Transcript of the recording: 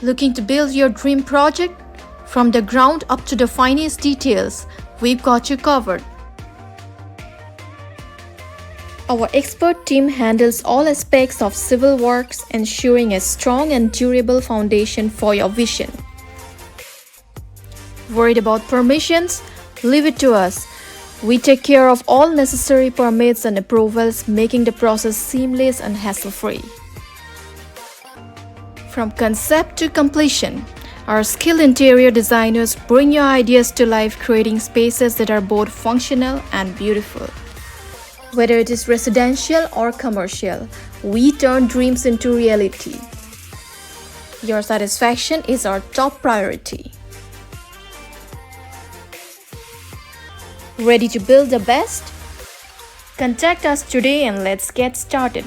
Looking to build your dream project? From the ground up to the finest details, we've got you covered. Our expert team handles all aspects of civil works, ensuring a strong and durable foundation for your vision. Worried about permissions? Leave it to us. We take care of all necessary permits and approvals, making the process seamless and hassle-free. From concept to completion, our skilled interior designers bring your ideas to life, creating spaces that are both functional and beautiful. Whether it is residential or commercial, we turn dreams into reality. Your satisfaction is our top priority. Ready to build the best? Contact us today and let's get started.